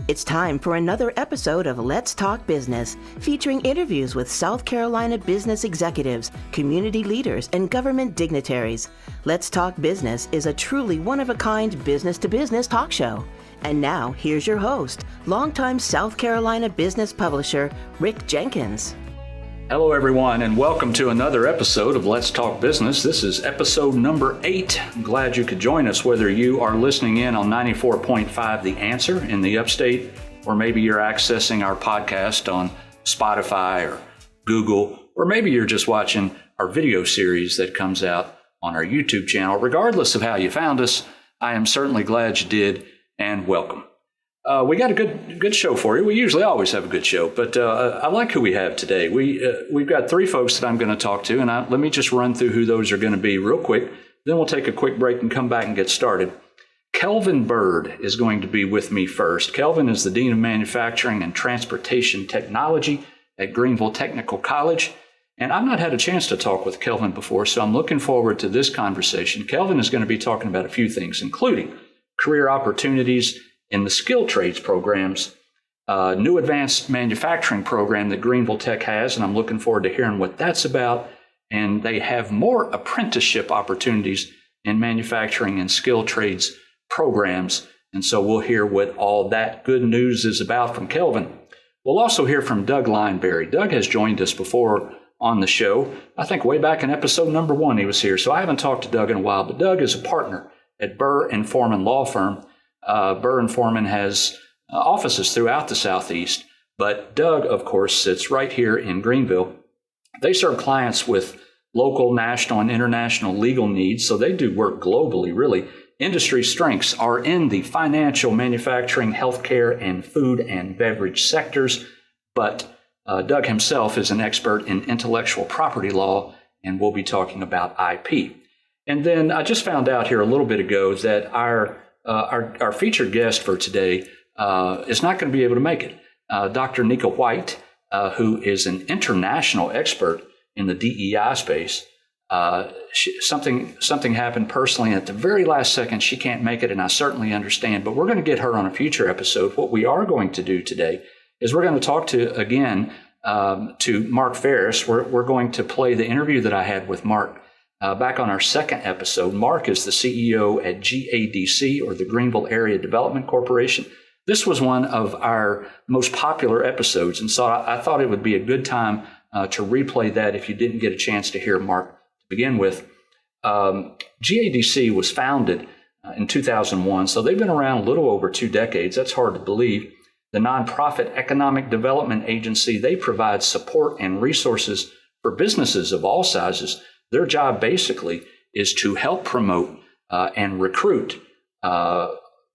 It's time for another episode of Let's Talk Business, featuring interviews with South Carolina business executives, community leaders, and government dignitaries. Let's Talk Business is a truly one-of-a-kind business-to-business talk show. And now, here's your host, longtime South Carolina business publisher, Rick Jenkins. Hello, everyone, and welcome to another episode of Let's Talk Business. This is episode number 8. I'm glad you could join us, whether you are listening in on 94.5 The Answer in the upstate, or maybe you're accessing our podcast on Spotify or Google, or maybe you're just watching our video series that comes out on our YouTube channel. Regardless of how you found us, I am certainly glad you did, and welcome. We got a good show for you. We usually always have a good show, but I like who we have today. We've got 3 folks that I'm going to talk to, and let me just run through who those are going to be real quick. Then we'll take a quick break and come back and get started. Kelvin Byrd is going to be with me first. Kelvin is the Dean of Manufacturing and Transportation Technology at Greenville Technical College, and I've not had a chance to talk with Kelvin before, so I'm looking forward to this conversation. Kelvin is going to be talking about a few things, including career opportunities in the skilled trades programs, new advanced manufacturing program that Greenville Tech has, and I'm looking forward to hearing what that's about. And they have more apprenticeship opportunities in manufacturing and skilled trades programs. And so we'll hear what all that good news is about from Kelvin. We'll also hear from Doug Lineberry. Doug has joined us before on the show. I think way back in episode number 1 he was here, so I haven't talked to Doug in a while, but Doug is a partner at Burr and Forman law firm. Burr and Forman has offices throughout the Southeast, but Doug, of course, sits right here in Greenville. They serve clients with local, national, and international legal needs, so they do work globally, really. Industry strengths are in the financial, manufacturing, healthcare, and food and beverage sectors, but Doug himself is an expert in intellectual property law, and we'll be talking about IP. And then I just found out here a little bit ago that our featured guest for today is not going to be able to make it. Dr. Nika White, who is an international expert in the DEI space, something happened personally at the very last second. She can't make it, and I certainly understand. But we're going to get her on a future episode. What we are going to do today is we're going to talk to Mark Farris. We're going to play the interview that I had with Mark back on our second episode. Mark is the CEO at GADC, or the Greenville Area Development Corporation. This was one of our most popular episodes, and so I thought it would be a good time to replay that if you didn't get a chance to hear Mark to begin with. GADC was founded in 2001, so they've been around a little over 2 decades. That's hard to believe. The nonprofit economic development agency, they provide support and resources for businesses of all sizes. Their job basically is to help promote and recruit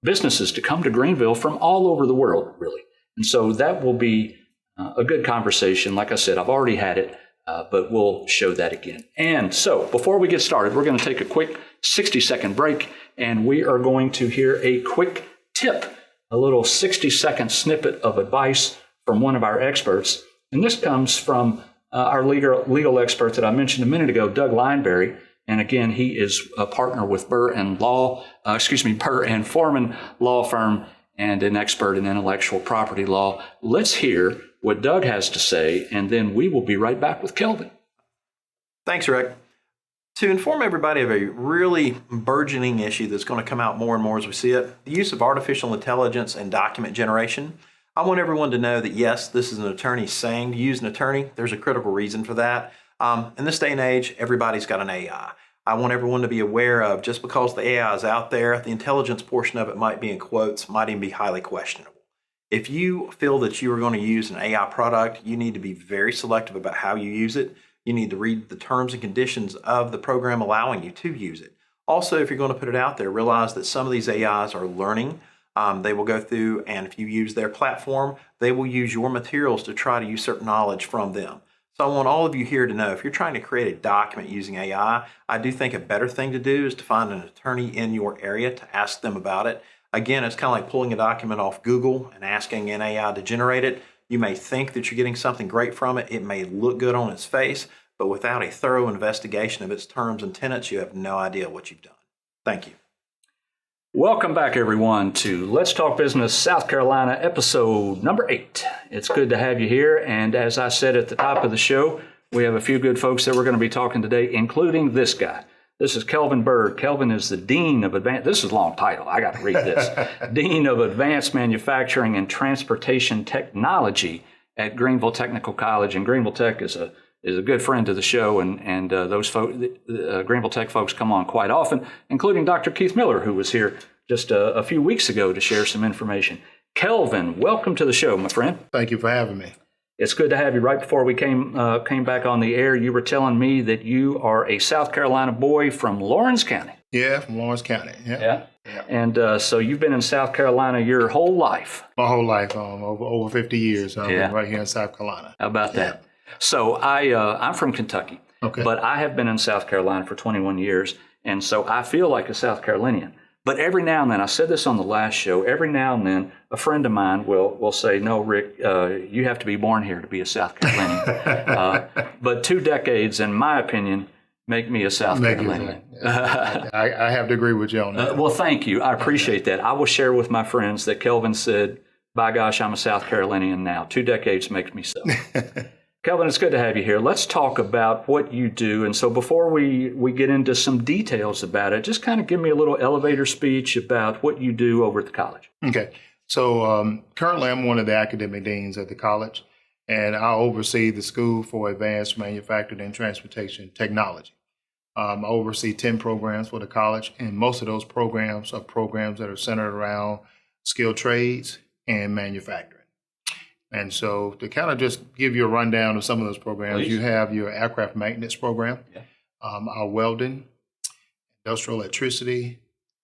businesses to come to Greenville from all over the world, really. And so that will be a good conversation. Like I said, I've already had it, but we'll show that again. And so before we get started, we're going to take a quick 60-second break, and we are going to hear a quick tip, a little 60-second snippet of advice from one of our experts. And this comes from our legal expert that I mentioned a minute ago, Doug Lineberry. And again, he is a partner with Burr and Forman law firm and an expert in intellectual property law. Let's hear what Doug has to say, and then we will be right back with Kelvin. Thanks, Rick. To inform everybody of a really burgeoning issue that's going to come out more and more as we see it, the use of artificial intelligence and document generation. I want everyone to know that, yes, this is an attorney saying to use an attorney. There's a critical reason for that. In this day and age, everybody's got an AI. I want everyone to be aware of, just because the AI is out there, the intelligence portion of it might be in quotes, might even be highly questionable. If you feel that you are going to use an AI product, you need to be very selective about how you use it. You need to read the terms and conditions of the program allowing you to use it. Also, if you're going to put it out there, realize that some of these AIs are learning. They will go through, and if you use their platform, they will use your materials to try to usurp knowledge from them. So I want all of you here to know, if you're trying to create a document using AI, I do think a better thing to do is to find an attorney in your area to ask them about it. Again, it's kind of like pulling a document off Google and asking an AI to generate it. You may think that you're getting something great from it. It may look good on its face, but without a thorough investigation of its terms and tenets, you have no idea what you've done. Thank you. Welcome back, everyone, to Let's Talk Business South Carolina, episode number 8. It's good to have you here. And as I said at the top of the show, we have a few good folks that we're going to be talking today, including this guy. This is Kelvin Byrd. Kelvin is the Dean of Advanced, this is a long title, I got to read this. Dean of Advanced Manufacturing and Transportation Technology at Greenville Technical College. And Greenville Tech is a good friend of the show, and those Greenville Tech folks come on quite often, including Dr. Keith Miller, who was here just a few weeks ago to share some information. Kelvin, welcome to the show, my friend. Thank you for having me. It's good to have you. Right before we came back on the air, you were telling me that you are a South Carolina boy from Lawrence County. Yeah, from Lawrence County. Yeah. And so you've been in South Carolina your whole life. My whole life, over 50 years. I've been right here in South Carolina. How about that? So I'm from Kentucky, okay, but I have been in South Carolina for 21 years, and so I feel like a South Carolinian. But every now and then, I said this on the last show, every now and then a friend of mine will say, no, Rick, you have to be born here to be a South Carolinian. But 2 decades, in my opinion, make me a South Carolinian. I have to agree with you on that. Well, thank you. I appreciate that. I will share with my friends that Kelvin said, by gosh, I'm a South Carolinian now. 2 decades makes me so. Kelvin, it's good to have you here. Let's talk about what you do. And so before we get into some details about it, just kind of give me a little elevator speech about what you do over at the college. Okay. So currently I'm one of the academic deans at the college, and I oversee the School for Advanced Manufacturing and Transportation Technology. I oversee 10 programs for the college, and most of those programs are programs that are centered around skilled trades and manufacturing. And so to kind of just give you a rundown of some of those programs, Please. You have your aircraft maintenance program, our welding, industrial electricity,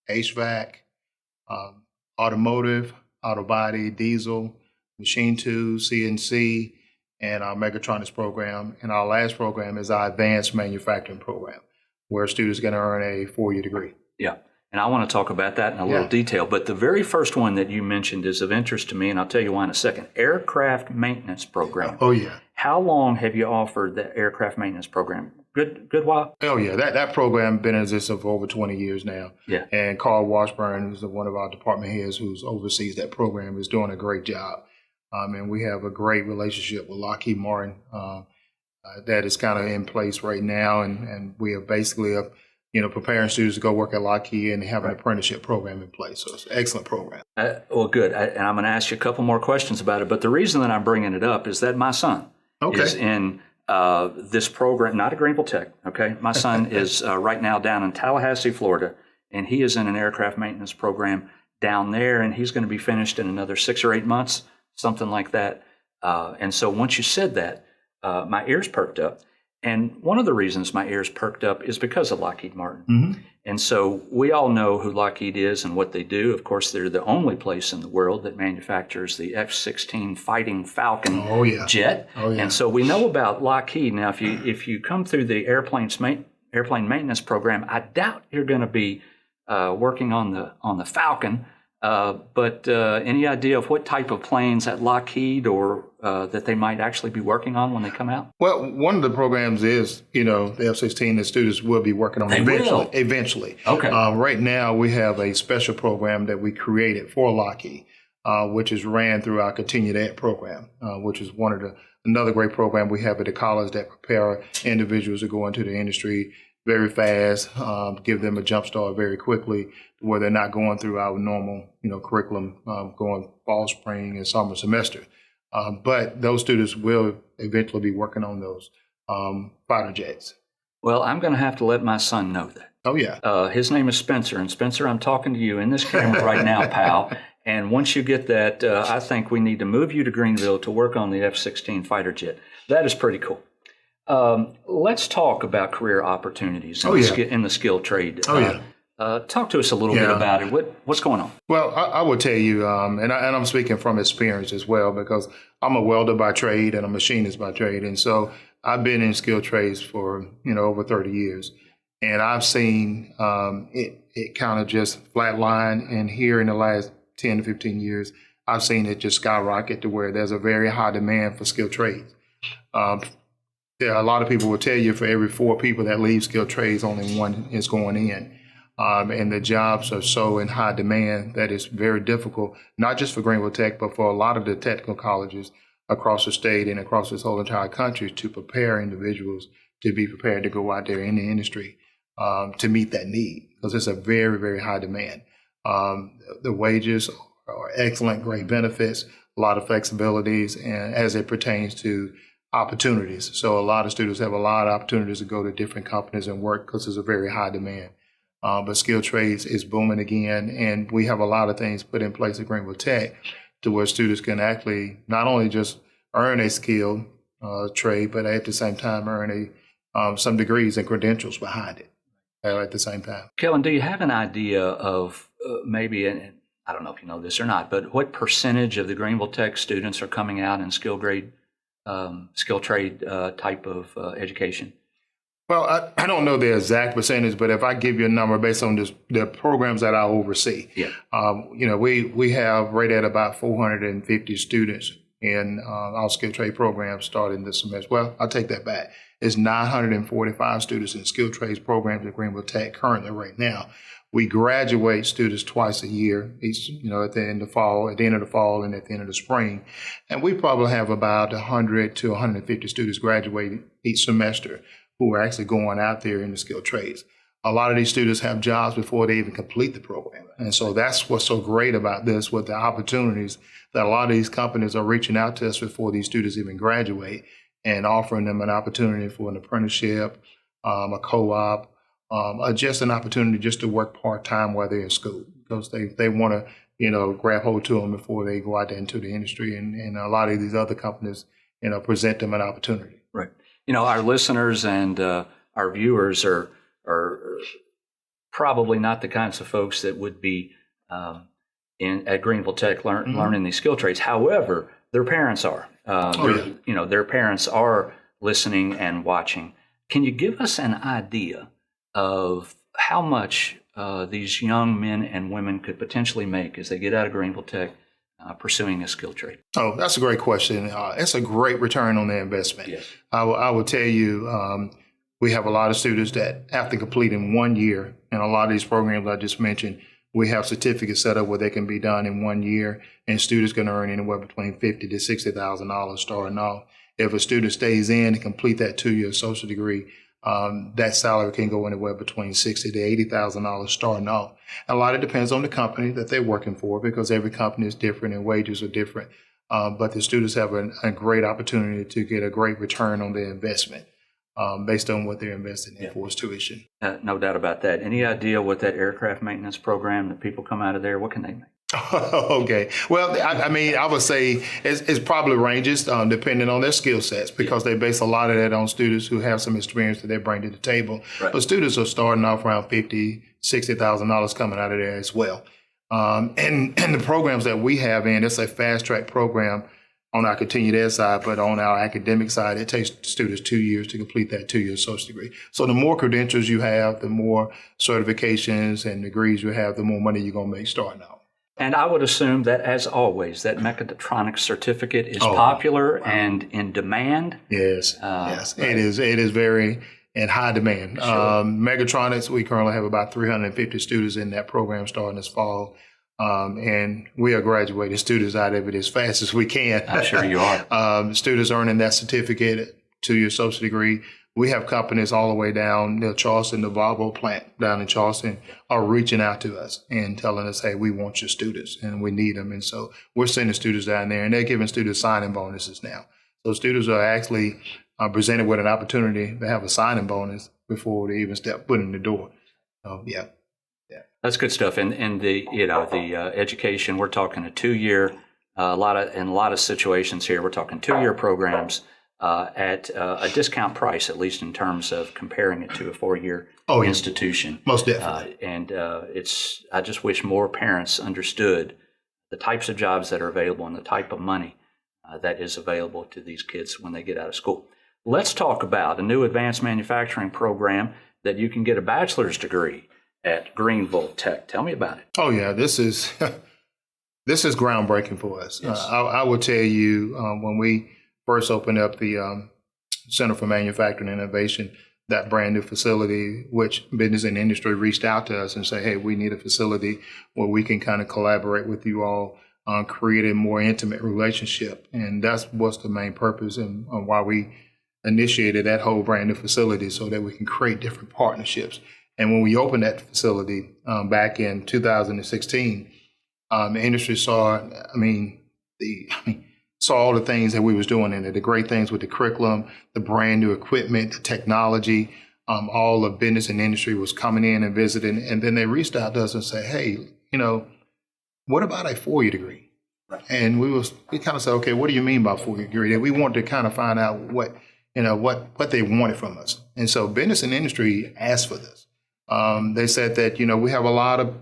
HVAC, automotive, auto body, diesel, machine tools, CNC, and our mechatronics program. And our last program is our advanced manufacturing program, where students can earn a 4-year degree. Yeah. And I want to talk about that in a little detail. But the very first one that you mentioned is of interest to me, and I'll tell you why in a second. Aircraft maintenance program. Oh, yeah. How long have you offered the aircraft maintenance program? Good while? Oh, yeah. That program been in existence for over 20 years now. Yeah. And Carl Washburn, who's one of our department heads who oversees that program, is doing a great job. And we have a great relationship with Lockheed Martin that is kind of in place right now. And we are basically preparing students to go work at Lockheed and have an apprenticeship program in place. So it's an excellent program. Well, good. And I'm going to ask you a couple more questions about it. But the reason that I'm bringing it up is that my son is in this program, not at Greenville Tech, okay? My son is right now down in Tallahassee, Florida, and he is in an aircraft maintenance program down there, and he's going to be finished in another 6 or 8 months, something like that. And so once you said that, my ears perked up. And one of the reasons my ears perked up is because of Lockheed Martin. Mm-hmm. And so we all know who Lockheed is and what they do. Of course, they're the only place in the world that manufactures the F-16 Fighting Falcon jet. Oh, yeah. And so we know about Lockheed. Now, if you come through the airplane maintenance program, I doubt you're going to be working on the Falcon. But any idea of what type of planes at Lockheed or that they might actually be working on when they come out? Well, one of the programs is, the F-16 that students will be working on eventually. Okay. Right now, we have a special program that we created for Lockheed, which is ran through our Continued Ed program, which is another great program we have at the college that prepare individuals to go into the industry very fast, give them a jump start very quickly, where they're not going through our normal, curriculum, going fall, spring, and summer semester. But those students will eventually be working on those fighter jets. Well, I'm going to have to let my son know that. Oh, yeah. His name is Spencer. And Spencer, I'm talking to you in this camera right now, pal. And once you get that, I think we need to move you to Greenville to work on the F-16 fighter jet. That is pretty cool. Let's talk about career opportunities in the skilled trade. Talk to us a little bit about it. What's going on? Well, I would tell you, and I'm speaking from experience as well, because I'm a welder by trade and a machinist by trade. And so I've been in skilled trades for, over 30 years. And I've seen it kind of just flatline. And here in the last 10 to 15 years, I've seen it just skyrocket to where there's a very high demand for skilled trades. There are a lot of people will tell you for every 4 people that leave skilled trades, only 1 is going in. And the jobs are so in high demand that it's very difficult, not just for Greenville Tech, but for a lot of the technical colleges across the state and across this whole entire country to prepare individuals to be prepared to go out there in the industry to meet that need, because it's a very, very high demand. The wages are excellent, great benefits, a lot of flexibilities, and as it pertains to opportunities. So a lot of students have a lot of opportunities to go to different companies and work because there's a very high demand. But skilled trades is booming again, and we have a lot of things put in place at Greenville Tech to where students can actually not only just earn a skilled trade, but at the same time earn some degrees and credentials behind it at the same time. Kelvin, do you have an idea of maybe, and I don't know if you know this or not, but what percentage of the Greenville Tech students are coming out in skilled trade type of education? Well, I don't know the exact percentage, but if I give you a number based on the programs that I oversee, we have right at about 450 students in our skilled trade programs starting this semester. Well, I'll take that back. It's 945 students in skilled trades programs at Greenville Tech currently right now. We graduate students twice a year, each, at the end of the fall, and at the end of the spring. And we probably have about 100 to 150 students graduating each semester who are actually going out there in the skilled trades. A lot of these students have jobs before they even complete the program. And so that's what's so great about this, with the opportunities that a lot of these companies are reaching out to us before these students even graduate and offering them an opportunity for an apprenticeship, a co-op, just an opportunity just to work part-time while they're in school, because they want to, grab hold to them before they go out there into the industry. And a lot of these other companies, present them an opportunity. Right. Our listeners and our viewers are probably not the kinds of folks that would be at Greenville Tech learning these skill trades. However, their parents are. Their parents are listening and watching. Can you give us an idea of how much these young men and women could potentially make as they get out of Greenville Tech pursuing a skill trade? Oh, that's a great question. It's a great return on their investment. Yes. I will tell you, we have a lot of students that after completing 1 year, and a lot of these programs I just mentioned, we have certificates set up where they can be done in 1 year, and students can earn anywhere between $50,000 to $60,000 starting off. If a student stays in and complete that 2-year associate degree, that salary can go anywhere between $60,000 to $80,000 starting off. A lot of it depends on the company that they're working for, because every company is different and wages are different. But the students have a great opportunity to get a great return on their investment based on what they're investing in for its tuition. No doubt about that. Any idea what that aircraft maintenance program that people come out of there, what can they make? Okay. Well, I would say it probably ranges depending on their skill sets, because they base a lot of that on students who have some experience that they bring to the table. Right. But students are starting off around $50,000, $60,000 coming out of there as well. And the programs that we have it's a fast track program on our continued ed side, but on our academic side, it takes students 2 years to complete that 2-year associate degree. So the more credentials you have, the more certifications and degrees you have, the more money you're going to make starting out. And I would assume that, as always, that mechatronics certificate is popular and in demand. Yes, yes, it is. It is very in high demand. Sure. Mechatronics, we currently have about 350 students in that program starting this fall. And we are graduating students out of it as fast as we can. I'm sure you are. Students earning that certificate, 2-year associate degree. We have companies all the way down near Charleston, the Volvo plant down in Charleston, are reaching out to us and telling us, hey, we want your students and we need them. And so we're sending students down there, and they're giving students signing bonuses now. So students are actually presented with an opportunity to have a signing bonus before they even step foot in the door. Yeah. That's good stuff. And the education, we're talking a 2-year, a lot of situations here, we're talking 2-year programs at a discount price, at least in terms of comparing it to a 4-year institution. Most definitely. And I just wish more parents understood the types of jobs that are available and the type of money that is available to these kids when they get out of school. Let's talk about a new advanced manufacturing program that you can get a bachelor's degree at Greenville Tech. Tell me about it. Oh yeah, this is groundbreaking for us. Yes. I will tell you, when we first opened up the Center for Manufacturing Innovation, that brand new facility, which business and industry reached out to us and say, hey, we need a facility where we can kind of collaborate with you all on create a more intimate relationship. And that's what's the main purpose and why we initiated that whole brand new facility, so that we can create different partnerships. And when we opened that facility back in 2016, the industry saw, saw all the things that we was doing in it, the great things with the curriculum, the brand new equipment, the technology, all the business and industry was coming in and visiting. And then they reached out to us and said, hey, what about a 4-year degree? Right. And we kind of said, okay, what do you mean by 4-year degree? And we wanted to kind of find out what they wanted from us. And so business and industry asked for this. They said that, we have a lot of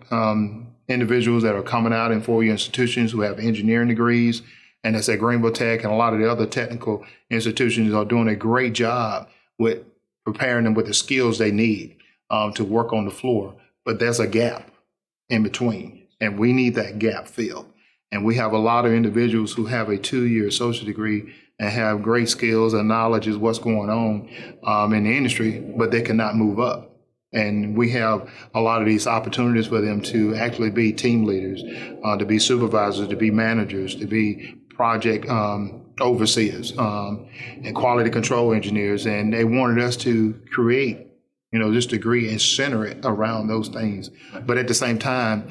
individuals that are coming out in 4-year institutions who have engineering degrees, and that's at Greenville Tech, and a lot of the other technical institutions are doing a great job with preparing them with the skills they need to work on the floor. But there's a gap in between, and we need that gap filled. And we have a lot of individuals who have a 2-year associate degree and have great skills and knowledge of what's going on in the industry, but they cannot move up. And we have a lot of these opportunities for them to actually be team leaders, to be supervisors, to be managers, to be project overseers, and quality control engineers. And they wanted us to create, this degree and center it around those things. But at the same time,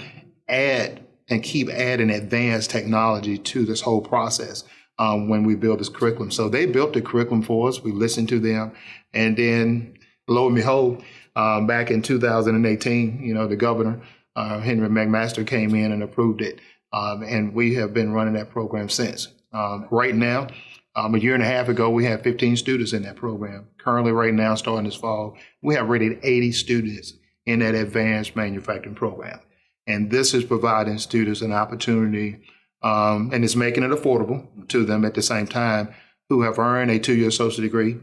add and keep adding advanced technology to this whole process when we build this curriculum. So they built the curriculum for us. We listened to them. And then, lo and behold, back in 2018, the governor, Henry McMaster, came in and approved it. And we have been running that program since. Right now, a year and a half ago, we had 15 students in that program. Currently, right now, starting this fall, we have rated 80 students in that advanced manufacturing program. And this is providing students an opportunity, and it's making it affordable to them at the same time, who have earned a 2-year associate degree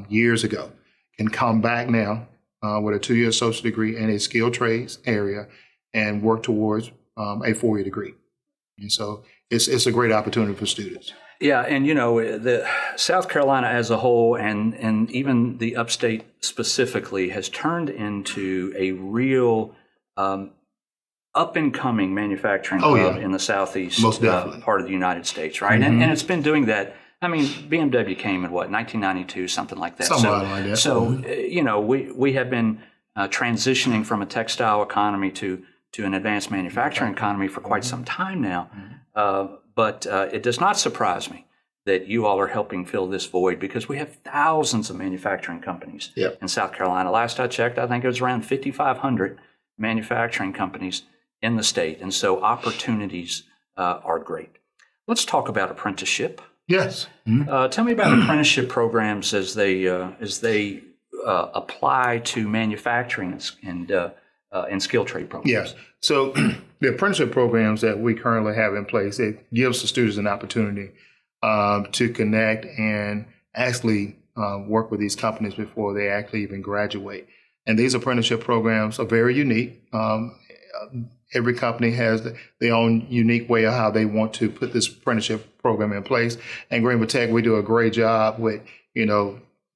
years ago, can come back now with a 2-year associate degree in a skilled trades area and work towards a 4-year degree. And so it's a great opportunity for students. Yeah, and the South Carolina as a whole, and even the upstate specifically, has turned into a real up-and-coming manufacturing hub in the southeast part of the United States, right? Mm-hmm. And it's been doing that. I mean, BMW came in 1992, something like that. Like that. So we have been transitioning from a textile economy to an advanced manufacturing economy for quite some time now. But it does not surprise me that you all are helping fill this void, because we have thousands of manufacturing companies in South Carolina. Last I checked, I think it was around 5,500 manufacturing companies in the state. And so opportunities are great. Let's talk about apprenticeship. Yes. Mm-hmm. Tell me about apprenticeship programs as they apply to manufacturing and skill trade programs. Yes. So the apprenticeship programs that we currently have in place, it gives the students an opportunity to connect and actually work with these companies before they actually even graduate. And these apprenticeship programs are very unique. Every company has their own unique way of how they want to put this apprenticeship program in place. And Greenville Tech, we do a great job with,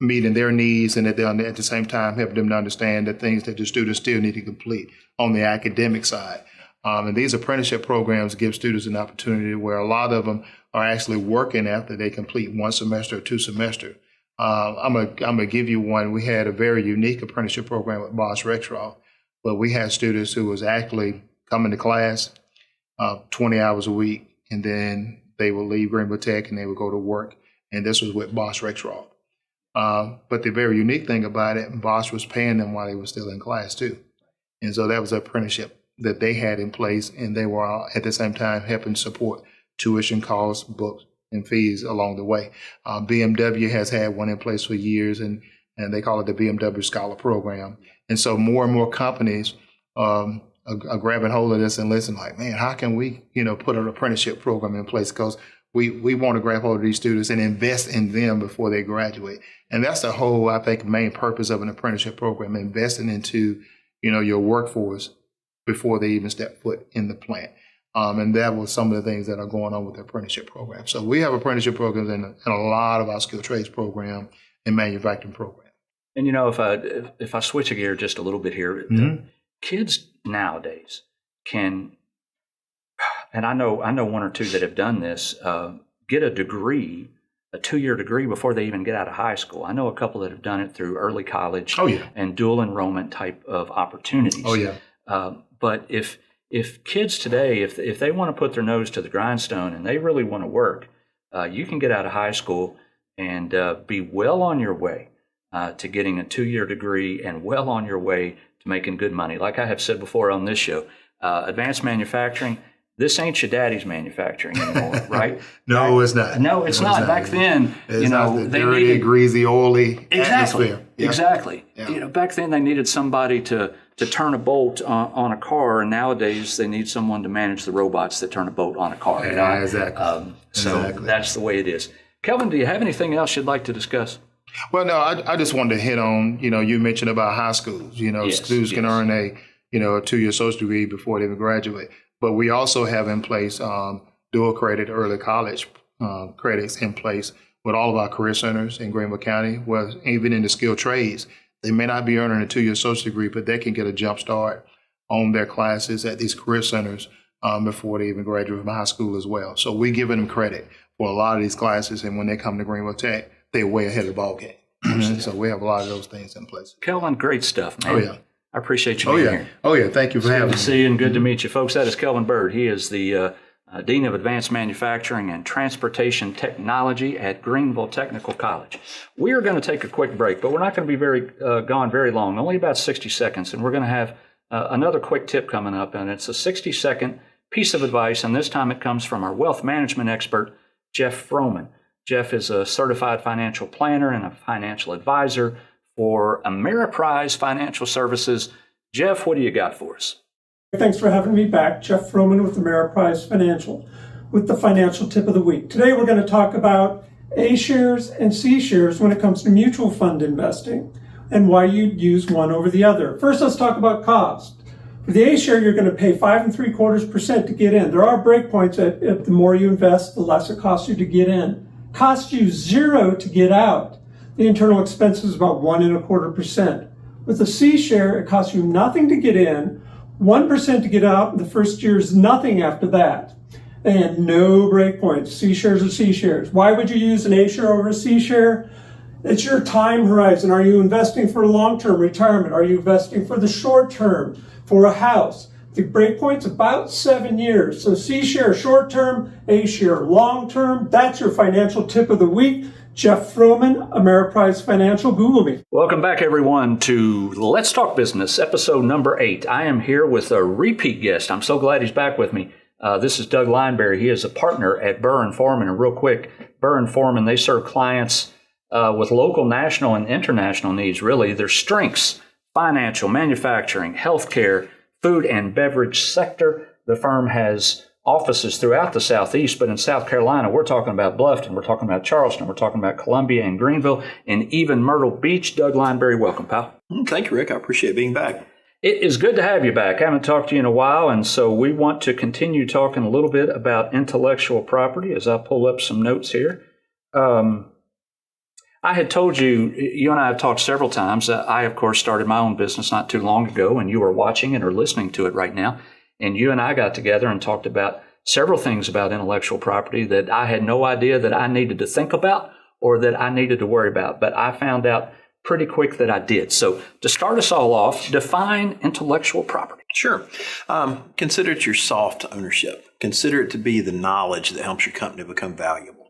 meeting their needs, and at the same time helping them to understand the things that the students still need to complete on the academic side. And these apprenticeship programs give students an opportunity where a lot of them are actually working after they complete 1 semester or 2 semesters. I'm gonna give you one. We had a very unique apprenticeship program with Bosch Rexroth, but we had students who was actually coming to class 20 hours a week, and then they would leave Greenville Tech and they would go to work. And this was with Bosch Rexroth. But the very unique thing about it, Bosch was paying them while they were still in class too. And so that was an apprenticeship that they had in place, and they were at the same time helping support tuition costs, books, and fees along the way. BMW has had one in place for years, and they call it the BMW Scholar Program. And so more and more companies are grabbing hold of this and listening like, man, how can we, put an apprenticeship program in place? Because we want to grab hold of these students and invest in them before they graduate. And that's the whole, I think, main purpose of an apprenticeship program, investing into, your workforce before they even step foot in the plant. And that was some of the things that are going on with the apprenticeship program. So we have apprenticeship programs in a lot of our skilled trades program and manufacturing program. And if I switch a gear just a little bit here, kids nowadays can, and I know one or two that have done this, get a degree, a 2-year degree before they even get out of high school. I know a couple that have done it through early college and dual enrollment type of opportunities. But if kids today, if they want to put their nose to the grindstone and they really want to work, you can get out of high school and be well on your way to getting a 2-year degree and well on your way to making good money. Like I have said before on this show, advanced manufacturing, this ain't your daddy's manufacturing anymore, right? No, it's not. No, it's not. Back then, they needed greasy, oily atmosphere. Exactly. Back then they needed somebody to turn a bolt on a car, and nowadays they need someone to manage the robots that turn a bolt on a car. Exactly. So that's the way it is. Kelvin, do you have anything else you'd like to discuss? Well, no, I just wanted to hit on, you mentioned about high schools. Students can earn a 2-year associate degree before they even graduate. But we also have in place dual credit early college credits in place with all of our career centers in Greenville County, where even in the skilled trades, they may not be earning a 2-year associate degree, but they can get a jump start on their classes at these career centers before they even graduate from high school as well. So we're giving them credit for a lot of these classes, and when they come to Greenville Tech, they're way ahead of the ballgame. So we have a lot of those things in place. Kelvin, great stuff, man. Oh, yeah. I appreciate you being here. Oh, yeah. Thank you for having me. Good to see you and good to meet you, folks. That is Kelvin Byrd. He is the Dean of Advanced Manufacturing and Transportation Technology at Greenville Technical College. We are going to take a quick break, but we're not going to be gone very long, only about 60 seconds. And we're going to have another quick tip coming up, and it's a 60-second piece of advice, and this time it comes from our wealth management expert, Jeff Forman. Jeff is a certified financial planner and a financial advisor for Ameriprise Financial Services. Jeff, what do you got for us? Thanks for having me back. Jeff Forman with Ameriprise Financial with the financial tip of the week. Today we're going to talk about A shares and C shares when it comes to mutual fund investing and why you'd use one over the other. First, let's talk about cost. For the A share, you're going to pay 5.75% to get in. There are breakpoints at the more you invest, the less it costs you to get in. Costs you 0 to get out. The internal expense is about 1.25%. With the C share, it costs you nothing to get in, 1% to get out, and the first year is nothing after that. And no breakpoints. C shares are C shares. Why would you use an A share over a C share? It's your time horizon. Are you investing for long-term retirement? Are you investing for the short term, for a house? The breakpoint's about 7 years. So C share short-term, A share long-term. That's your financial tip of the week. Jeff Forman, Ameriprise Financial. Google me. Welcome back, everyone, to Let's Talk Business, episode number 8. I am here with a repeat guest. I'm so glad he's back with me. This is Doug Lineberry. He is a partner at Burr and Forman. And real quick, Burr and Forman, they serve clients with local, national, and international needs, really. Their strengths: financial, manufacturing, healthcare, food and beverage sector. The firm has offices throughout the Southeast, but in South Carolina, we're talking about Bluffton, we're talking about Charleston, we're talking about Columbia and Greenville, and even Myrtle Beach. Doug Lineberry, welcome, pal. Thank you, Rick. I appreciate being back. It is good to have you back. I haven't talked to you in a while, and so we want to continue talking a little bit about intellectual property as I pull up some notes here. I had told you, you and I have talked several times. I, of course, started my own business not too long ago, and you are watching it or listening to it right now. And you and I got together and talked about several things about intellectual property that I had no idea that I needed to think about or that I needed to worry about. But I found out pretty quick that I did. So to start us all off, define intellectual property. Sure. Consider it your soft ownership. Consider it to be the knowledge that helps your company become valuable.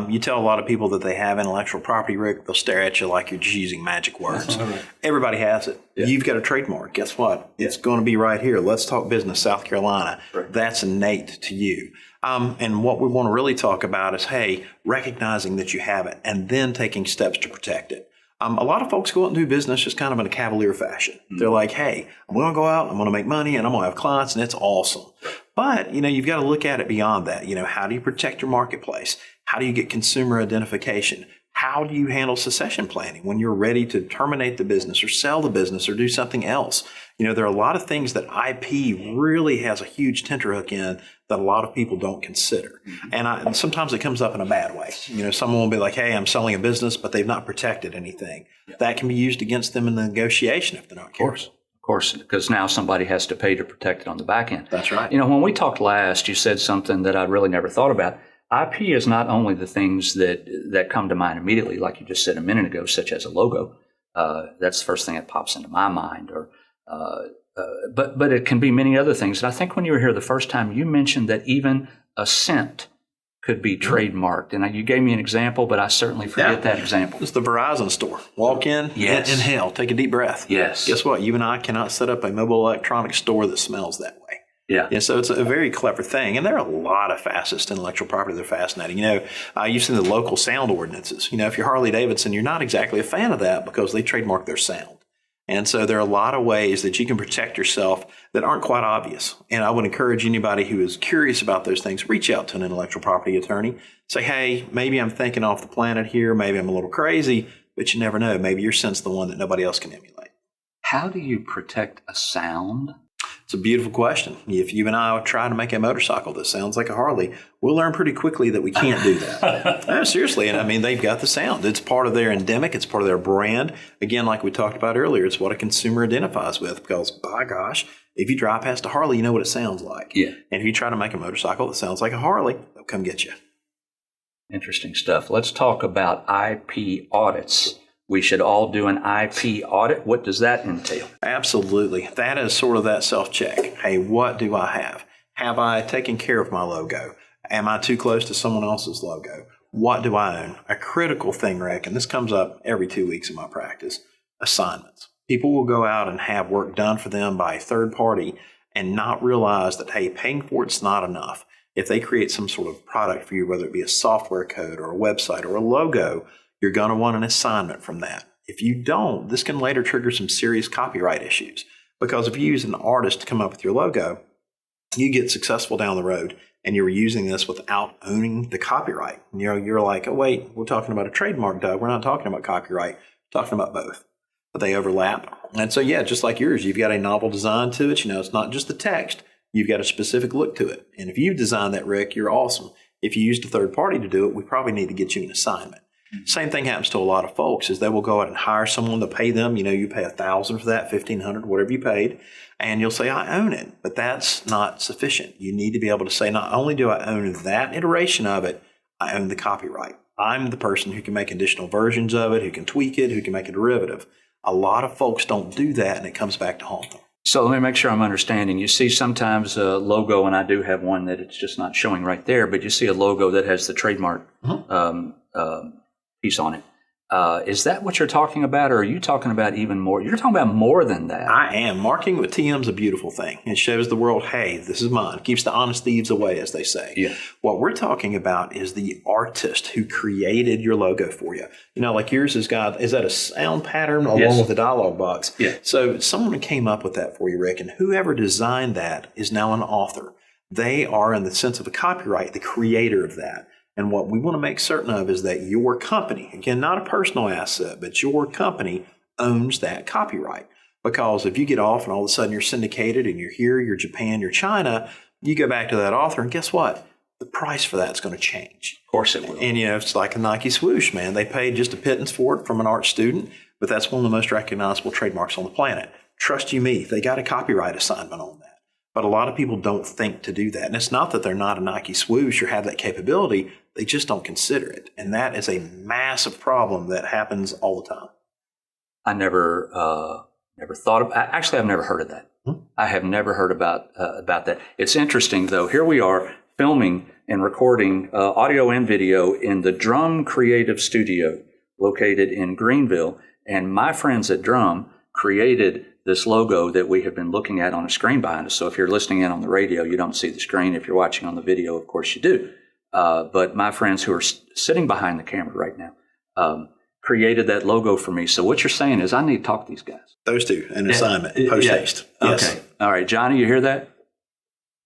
You tell a lot of people that they have intellectual property, Rick, they'll stare at you like you're just using magic words. Right. Everybody has it. Yeah. You've got a trademark. Guess what? It's going to be right here. Let's Talk Business, South Carolina. Right. That's innate to you. And what we want to really talk about is, hey, recognizing that you have it and then taking steps to protect it. A lot of folks go out and do business just kind of in a cavalier fashion. Mm-hmm. They're like, hey, I'm going to go out, I'm going to make money, and I'm going to have clients, and it's awesome. But, you've got to look at it beyond that. How do you protect your marketplace? How do you get consumer identification? How do you handle succession planning when you're ready to terminate the business or sell the business or do something else? There are a lot of things that IP really has a huge tenterhook in that a lot of people don't consider. And sometimes it comes up in a bad way. Someone will be like, hey, I'm selling a business, but they've not protected anything. Yeah. That can be used against them in the negotiation if they're not careful. Of course, because now somebody has to pay to protect it on the back end. That's right. When we talked last, you said something that I really never thought about. IP is not only the things that come to mind immediately, like you just said a minute ago, such as a logo. That's the first thing that pops into my mind. But it can be many other things. And I think when you were here the first time, you mentioned that even a scent could be trademarked. And you gave me an example, but I certainly forget that example. It's the Verizon store. Walk in, inhale, take a deep breath. Yes. Guess what? You and I cannot set up a mobile electronics store that smells that way. Yeah. So it's a very clever thing. And there are a lot of facets to intellectual property that are fascinating. You've seen the local sound ordinances. If you're Harley Davidson, you're not exactly a fan of that because they trademark their sound. And so there are a lot of ways that you can protect yourself that aren't quite obvious. And I would encourage anybody who is curious about those things, reach out to an intellectual property attorney. Say, hey, maybe I'm thinking off the planet here. Maybe I'm a little crazy, but you never know. Maybe your scent's the one that nobody else can emulate. How do you protect a sound? It's a beautiful question. If you and I try to make a motorcycle that sounds like a Harley, we'll learn pretty quickly that we can't do that. No, seriously. And they've got the sound. It's part of their endemic. It's part of their brand. Again, like we talked about earlier, it's what a consumer identifies with because, by gosh, if you drive past a Harley, you know what it sounds like. Yeah. And if you try to make a motorcycle that sounds like a Harley, they'll come get you. Interesting stuff. Let's talk about IP audits. We should all do an IP audit. What does that entail? Absolutely. That is sort of that self-check. Hey, what do I have? Have I taken care of my logo? Am I too close to someone else's logo? What do I own? A critical thing, Rick, and this comes up every 2 weeks in my practice, assignments. People will go out and have work done for them by a third party and not realize that, hey, paying for it's not enough. If they create some sort of product for you, whether it be a software code or a website or a logo, you're going to want an assignment from that. If you don't, this can later trigger some serious copyright issues because if you use an artist to come up with your logo, you get successful down the road and you're using this without owning the copyright. You're like, oh, wait, we're talking about a trademark, Doug. We're not talking about copyright. We're talking about both. But they overlap. And so, just like yours, you've got a novel design to it. It's not just the text. You've got a specific look to it. And if you designed that, Rick, you're awesome. If you used a third party to do it, we probably need to get you an assignment. Same thing happens to a lot of folks is they will go out and hire someone to pay them. You pay $1,000 for that, $1,500, whatever you paid, and you'll say, I own it. But that's not sufficient. You need to be able to say, not only do I own that iteration of it, I own the copyright. I'm the person who can make additional versions of it, who can tweak it, who can make a derivative. A lot of folks don't do that, and it comes back to haunt them. So let me make sure I'm understanding. You see sometimes a logo, and I do have one that it's just not showing right there, but you see a logo that has the trademark piece on it. Is that what you're talking about, or are you talking about even more? You're talking about more than that. I am. Marking with TM is a beautiful thing. It shows the world, hey, this is mine. Keeps the honest thieves away, as they say. Yeah. What we're talking about is the artist who created your logo for you. Like yours is that a sound pattern along with the dialogue box? Yeah. So someone came up with that for you, Rick, and whoever designed that is now an author. They are, in the sense of a copyright, the creator of that. And what we want to make certain of is that your company, again, not a personal asset, but your company owns that copyright. Because if you get off and all of a sudden you're syndicated and you're here, you're Japan, you're China, you go back to that author and guess what? The price for that's going to change. Of course it will. And, it's like a Nike swoosh, man. They paid just a pittance for it from an art student, but that's one of the most recognizable trademarks on the planet. Trust you me, they got a copyright assignment on that. But a lot of people don't think to do that. And it's not that they're not a Nike swoosh or have that capability. They just don't consider it. And that is a massive problem that happens all the time. I never thought of, actually, I've never heard of that. I have never heard about that. It's interesting, though. Here we are filming and recording audio and video in the Drum Creative Studio located in Greenville. And my friends at Drum created this logo that we have been looking at on a screen behind us. So if you're listening in on the radio, you don't see the screen. If you're watching on the video, of course you do. But my friends who are sitting behind the camera right now created that logo for me. So what you're saying is I need to talk to these guys. Those two, an assignment, post-haste. Yes. Okay. All right, Johnny, you hear that?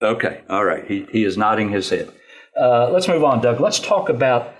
Okay. All right. He is nodding his head. Let's move on, Doug. Let's talk about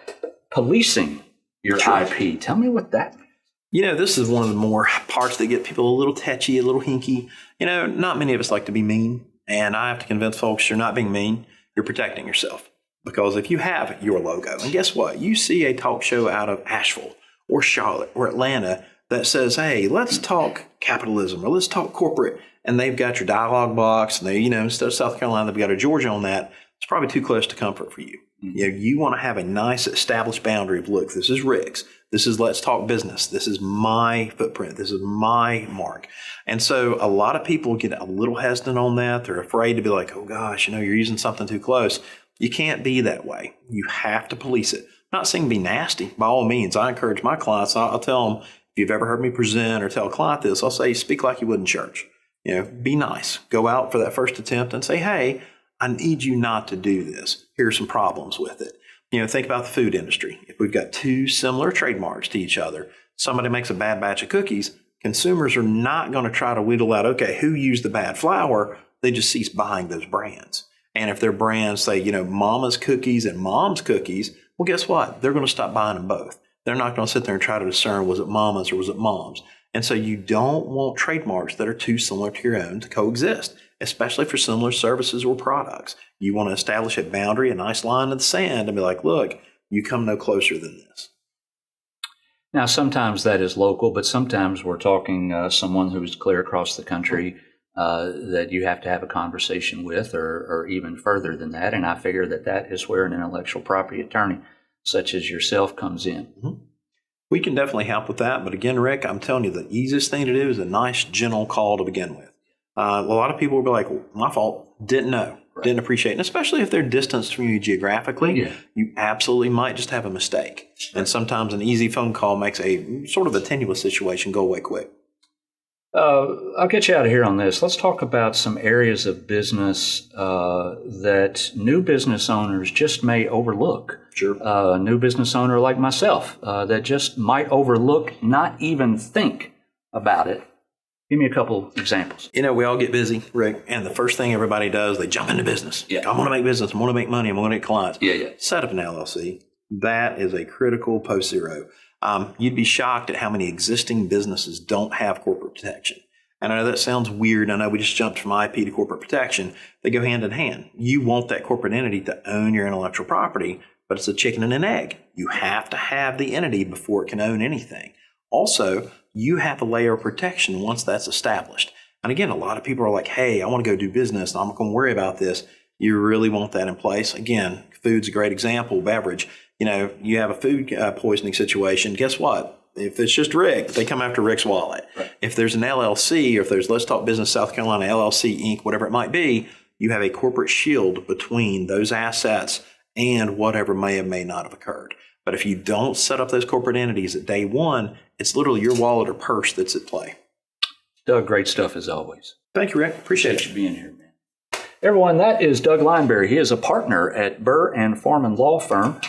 policing your IP. Tell me what that means. This is one of the more parts that get people a little tetchy, a little hinky. Not many of us like to be mean. And I have to convince folks you're not being mean. You're protecting yourself. Because if you have your logo, and guess what? You see a talk show out of Asheville or Charlotte or Atlanta that says, hey, let's talk capitalism or let's talk corporate. And they've got your dialogue box and they, instead of South Carolina, they've got a Georgia on that. It's probably too close to comfort for you. You want to have a nice established boundary of, look, this is Rick's. This is Let's Talk Business. This is my footprint. This is my mark. And so a lot of people get a little hesitant on that. They're afraid to be like, oh gosh, you're using something too close. You can't be that way. You have to police it. I'm not saying be nasty. By all means, I encourage my clients. I'll tell them, if you've ever heard me present or tell a client this, I'll say, speak like you would in church. Be nice. Go out for that first attempt and say, hey, I need you not to do this. Here are some problems with it. Think about the food industry. If we've got two similar trademarks to each other, somebody makes a bad batch of cookies, consumers are not going to try to whittle out, okay, who used the bad flour? They just cease buying those brands. And if their brands say, Mama's Cookies and Mom's Cookies, well, guess what? They're going to stop buying them both. They're not going to sit there and try to discern, was it Mama's or was it Mom's? And so you don't want trademarks that are too similar to your own to coexist, especially for similar services or products. You want to establish a boundary, a nice line in the sand, and be like, look, you come no closer than this. Now, sometimes that is local, but sometimes we're talking someone who's clear across the country that you have to have a conversation with, or even further than that. And I figure that is where an intellectual property attorney such as yourself comes in. Mm-hmm. We can definitely help with that. But again, Rick, I'm telling you, the easiest thing to do is a nice, gentle call to begin with. A lot of people will be like, well, my fault, didn't know, didn't appreciate it. And especially if they're distanced from you geographically, you absolutely might just have a mistake. And sometimes an easy phone call makes a sort of a tenuous situation go away quick. I'll get you out of here on this. Let's talk about some areas of business that new business owners just may overlook. Sure. A new business owner like myself that just might overlook, not even think about it. Give me a couple examples. We all get busy, Rick, and the first thing everybody does, they jump into business. I want to make business. I want to make money. I'm going to get clients. Set up an LLC. That is a critical post-zero. You'd be shocked at how many existing businesses don't have corporate protection. And I know that sounds weird. I know we just jumped from IP to corporate protection. They go hand in hand. You want that corporate entity to own your intellectual property, but it's a chicken and an egg. You have to have the entity before it can own anything. Also, you have a layer of protection once that's established. And again, a lot of people are like, hey, I want to go do business and I'm not going to worry about this. You really want that in place. Again, food's a great example, beverage. You have a food poisoning situation. Guess what? If it's just Rick, they come after Rick's wallet. Right. If there's an LLC or if there's Let's Talk Business South Carolina, LLC, Inc., whatever it might be, you have a corporate shield between those assets and whatever may or may not have occurred. But if you don't set up those corporate entities at day one, it's literally your wallet or purse that's at play. Doug, great stuff as always. Thank you, Rick. Appreciate you being here, man. Everyone, that is Doug Lineberry. He is a partner at Burr and Forman Law Firm.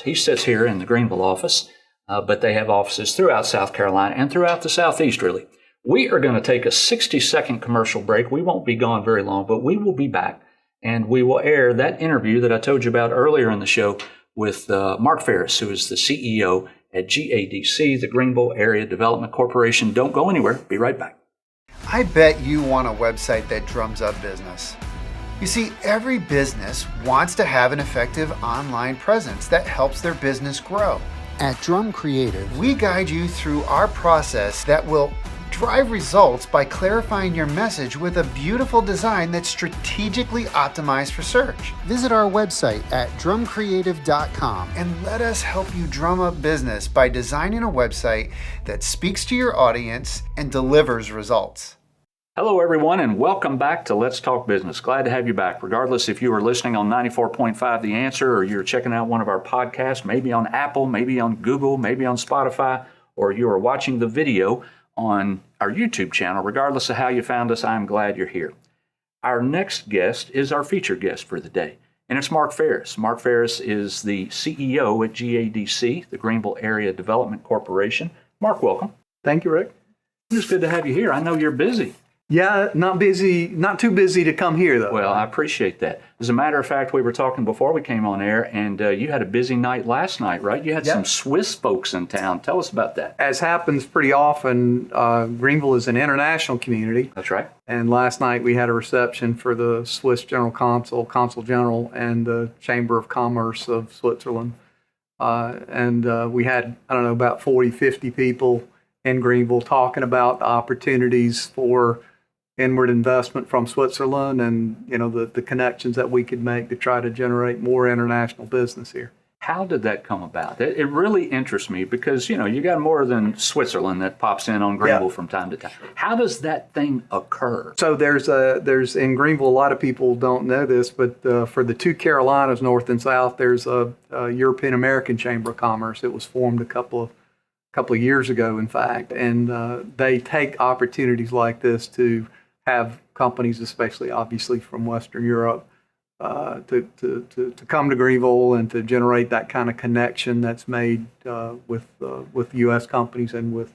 He sits here in the Greenville office, but they have offices throughout South Carolina and throughout the Southeast, really. We are going to take a 60-second commercial break. We won't be gone very long, but we will be back, and we will air that interview that I told you about earlier in the show with Mark Farris, who is the CEO at GADC, the Greenville Area Development Corporation. Don't go anywhere. Be right back. I bet you want a website that drums up business. You see, every business wants to have an effective online presence that helps their business grow. At Drum Creative, we guide you through our process that will drive results by clarifying your message with a beautiful design that's strategically optimized for search. Visit our website at drumcreative.com and let us help you drum up business by designing a website that speaks to your audience and delivers results. Hello, everyone, and welcome back to Let's Talk Business. Glad to have you back, regardless if you are listening on 94.5 The Answer or you're checking out one of our podcasts, maybe on Apple, maybe on Google, maybe on Spotify, or you are watching the video on our YouTube channel. Regardless of how you found us, I'm glad you're here. Our next guest is our featured guest for the day, and it's Mark Farris. Mark Farris is the CEO at GADC, the Greenville Area Development Corporation. Mark, welcome. Thank you, Rick. It's good to have you here. I know you're busy. Yeah, not too busy to come here though. Well, I appreciate that. As a matter of fact, we were talking before we came on air, and you had a busy night last night, right? You had some Swiss folks in town. Tell us about that. As happens pretty often, Greenville is an international community. That's right. And last night we had a reception for the Swiss General Consul General, and the Chamber of Commerce of Switzerland. And we had, about 40, 50 people in Greenville talking about opportunities for inward investment from Switzerland, and the connections that we could make to try to generate more international business here. How did that come about? It really interests me because you got more than Switzerland that pops in on Greenville from time to time. How does that thing occur? So there's in Greenville, a lot of people don't know this, but for the two Carolinas, North and South, there's a European American Chamber of Commerce. It was formed a couple of years ago, in fact, and they take opportunities like this to have companies, especially obviously from Western Europe, to come to Greenville and to generate that kind of connection that's made with U.S. companies and with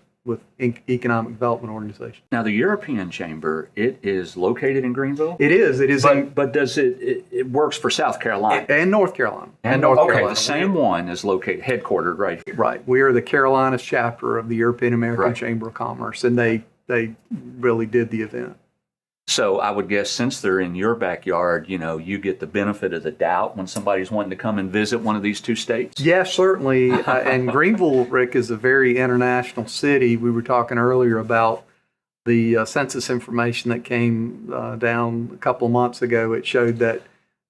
economic development organizations. Now, the European Chamber, it is located in Greenville? It is. But does it works for South Carolina? And North Carolina. Okay, the same one is headquartered right here. Right. We are the Carolinas chapter of the European American Chamber of Commerce, and they really did the event. So I would guess since they're in your backyard, you get the benefit of the doubt when somebody's wanting to come and visit one of these two states? Yes, certainly. And Greenville, Rick, is a very international city. We were talking earlier about the census information that came down a couple of months ago. It showed that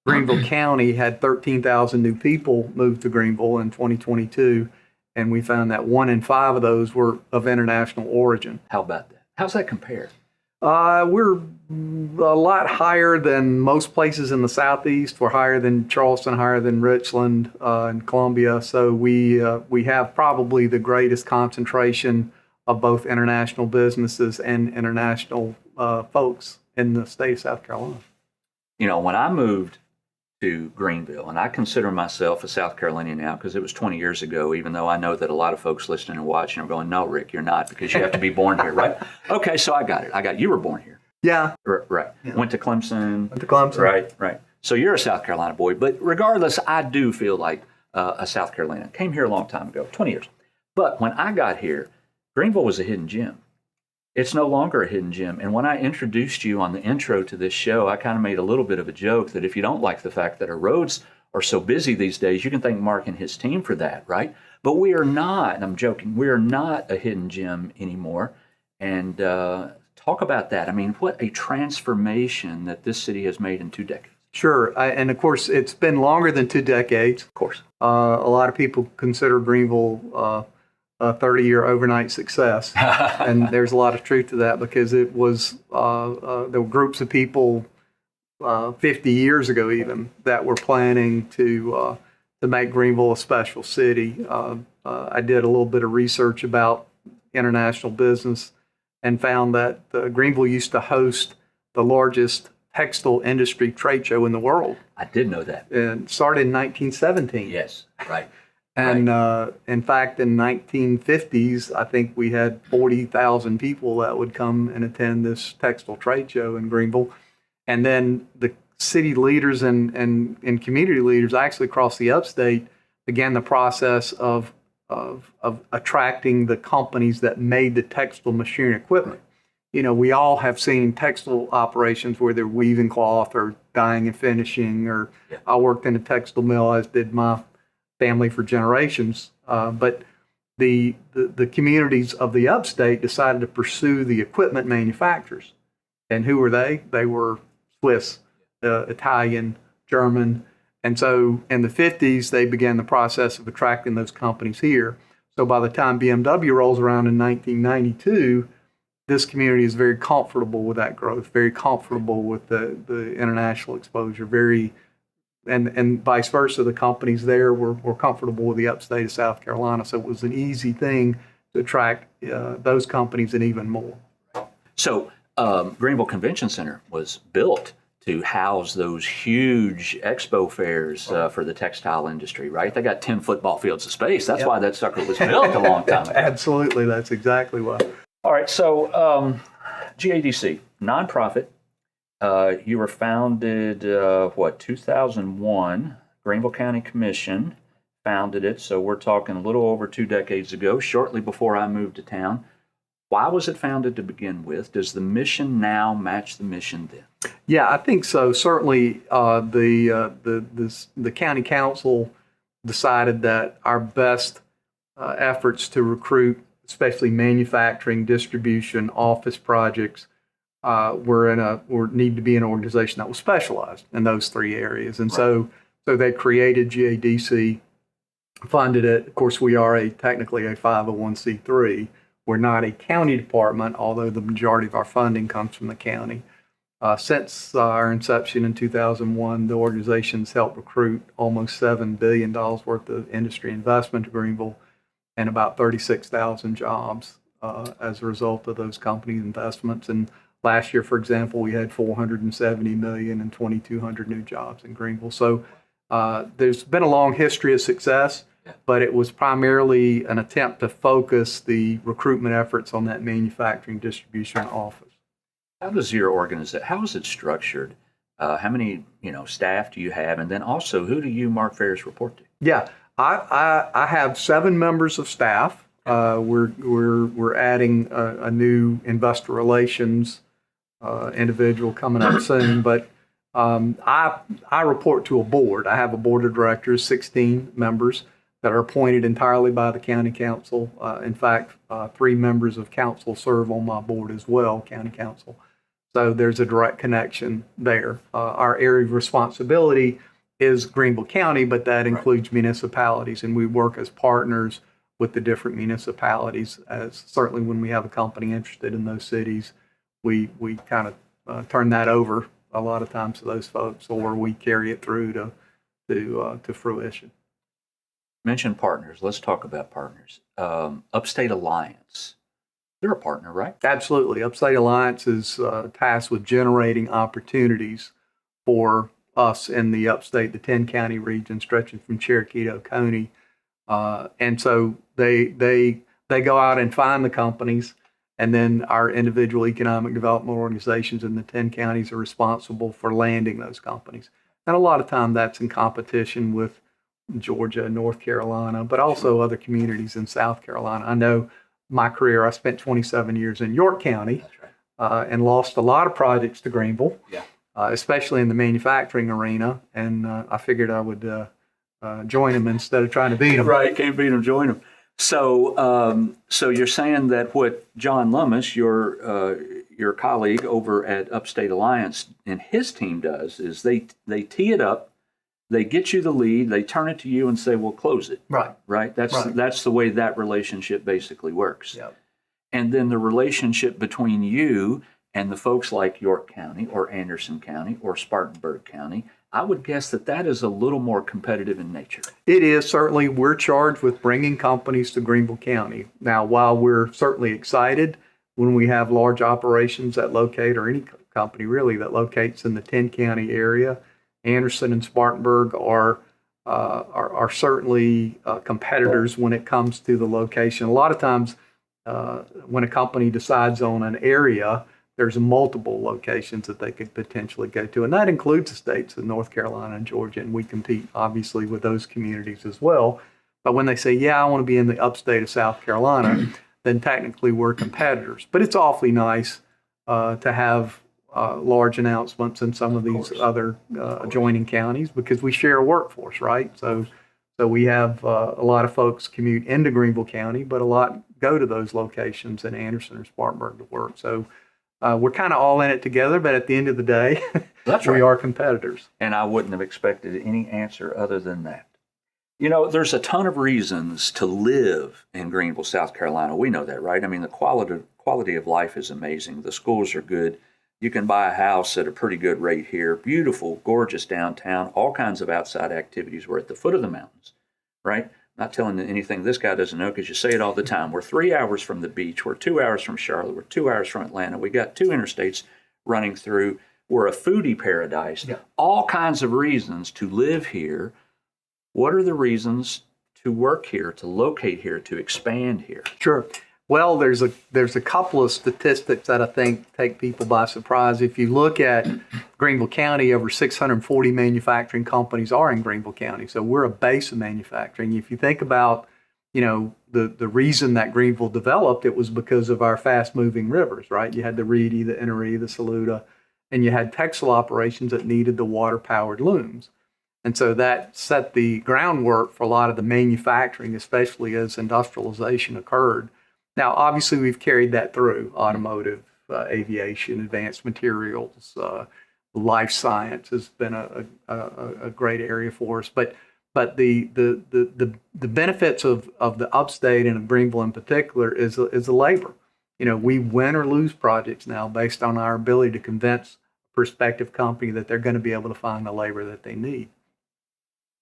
Greenville County had 13,000 new people moved to Greenville in 2022, and we found that 1 in 5 of those were of international origin. How about that? How's that compare? We're a lot higher than most places in the Southeast. We're higher than Charleston, higher than Richland and Columbia. So we have probably the greatest concentration of both international businesses and international folks in the state of South Carolina. When I moved to Greenville, and I consider myself a South Carolinian now because it was 20 years ago, even though I know that a lot of folks listening and watching are going, no, Rick, you're not, because you have to be born here, right? Okay, so I got it. You were born here. Yeah. Right. Yeah. Went to Clemson. Right. So you're a South Carolina boy. But regardless, I do feel like a South Carolinian. Came here a long time ago, 20 years. But when I got here, Greenville was a hidden gem. It's no longer a hidden gem. And when I introduced you on the intro to this show, I kind of made a little bit of a joke that if you don't like the fact that our roads are so busy these days, you can thank Mark and his team for that, right? But we are not, and I'm joking, we are not a hidden gem anymore. And talk about that. I mean, what a transformation that this city has made in 2 decades. Sure. And of course, it's been longer than 2 decades. Of course. A lot of people consider Greenville a 30-year overnight success. And there's a lot of truth to that because it was, there were groups of people 50 years ago even that were planning to make Greenville a special city. I did a little bit of research about international business and found that Greenville used to host the largest textile industry trade show in the world. I did know that. And started in 1917. Yes, right. And in fact, in 1950s, I think we had 40,000 people that would come and attend this textile trade show in Greenville. And then the city leaders and community leaders actually across the upstate began the process of attracting the companies that made the textile machinery equipment. We all have seen textile operations where they're weaving cloth or dyeing and finishing, or I worked in a textile mill, as did my family for generations. But the communities of the upstate decided to pursue the equipment manufacturers. And who were they? They were Swiss, Italian, German. And so in the 50s, they began the process of attracting those companies here. So by the time BMW rolls around in 1992, this community is very comfortable with that growth, very comfortable with the international exposure, and vice versa. The companies there were comfortable with the upstate of South Carolina. So it was an easy thing to attract those companies and even more. So Greenville Convention Center was built to house those huge expo fairs for the textile industry, right? They got 10 football fields of space. That's why that sucker was built a long time ago. Absolutely. That's exactly why. All right. So GADC, nonprofit. You were founded, 2001. Greenville County Commission founded it. So we're talking a little over 2 decades ago, shortly before I moved to town. Why was it founded to begin with? Does the mission now match the mission then? Yeah, I think so. Certainly, the county council decided that our best efforts to recruit, especially manufacturing, distribution, office projects, need to be an organization that was specialized in those 3 areas. And so they created GADC, funded it. Of course, we are technically a 501c3. We're not a county department, although the majority of our funding comes from the county. Since our inception in 2001, the organization's helped recruit almost $7 billion worth of industry investment to Greenville and about 36,000 jobs as a result of those company investments. And last year, for example, we had $470 million and 2,200 new jobs in Greenville. So there's been a long history of success, but it was primarily an attempt to focus the recruitment efforts on that manufacturing distribution office. How does your organization, how is it structured? How many staff do you have? And then also, who do you, Mark Farris, report to? Yeah, I have 7 members of staff. We're adding a new investor relations individual coming up soon, but I report to a board. I have a board of directors, 16 members that are appointed entirely by the county council. In fact, 3 members of council serve on my board as well, county council. So there's a direct connection there. Our area of responsibility is Greenville County, but that includes municipalities, and we work as partners with the different municipalities. As certainly when we have a company interested in those cities, we kind of turn that over a lot of times to those folks, or we carry it through to fruition. Mention partners. Let's talk about partners. Upstate Alliance. They're a partner, right? Absolutely. Upstate Alliance is tasked with generating opportunities for us in the upstate, the 10-county region stretching from Cherokee to Oconee. And so they go out and find the companies, and then our individual economic development organizations in the 10 counties are responsible for landing those companies. And a lot of time that's in competition with Georgia, North Carolina, but also other communities in South Carolina. I know my career, I spent 27 years in York County. That's right. And lost a lot of projects to Greenville, yeah. Especially in the manufacturing arena. And I figured I would join them instead of trying to beat them. Right, can't beat them, join them. So, so you're saying that what John Lummis, your colleague over at Upstate Alliance, and his team does is they tee it up. They get you the lead, they turn it to you and say, we'll close it. Right? That's the way that relationship basically works. Yep. And then the relationship between you and the folks like York County or Anderson County or Spartanburg County, I would guess that is a little more competitive in nature. It is. Certainly, we're charged with bringing companies to Greenville County. Now, while we're certainly excited when we have large operations that locate, or any company really that locates in the 10-county area, Anderson and Spartanburg are certainly competitors when it comes to the location. A lot of times when a company decides on an area, there's multiple locations that they could potentially go to. And that includes the states of North Carolina and Georgia. And we compete, obviously, with those communities as well. But when they say, yeah, I want to be in the upstate of South Carolina, then technically we're competitors. But it's awfully nice to have large announcements in some of these other adjoining counties, because we share a workforce, right? So we have a lot of folks commute into Greenville County, but a lot go to those locations in Anderson or Spartanburg to work. So we're kind of all in it together, but at the end of the day, we are competitors. And I wouldn't have expected any answer other than that. You know, there's a ton of reasons to live in Greenville, South Carolina. We know that, right? I mean, the quality of life is amazing. The schools are good. You can buy a house at a pretty good rate here. Beautiful, gorgeous downtown, all kinds of outside activities. We're at the foot of the mountains, right? Not telling you anything this guy doesn't know, because you say it all the time. We're 3 hours from the beach. We're 2 hours from Charlotte. We're 2 hours from Atlanta. We got 2 interstates running through. We're a foodie paradise. Yeah. All kinds of reasons to live here. What are the reasons to work here, to locate here, to expand here? Sure. Well, there's a couple of statistics that I think take people by surprise. If you look at Greenville County, over 640 manufacturing companies are in Greenville County. So we're a base of manufacturing. If you think about, the reason that Greenville developed, it was because of our fast-moving rivers, right? You had the Reedy, the Inneree, the Saluda, and you had textile operations that needed the water-powered looms. And so that set the groundwork for a lot of the manufacturing, especially as industrialization occurred. Now, obviously, we've carried that through automotive, aviation, advanced materials, life science has been a great area for us. But the benefits of the upstate and of Greenville in particular is the labor. We win or lose projects now based on our ability to convince a prospective company that they're going to be able to find the labor that they need.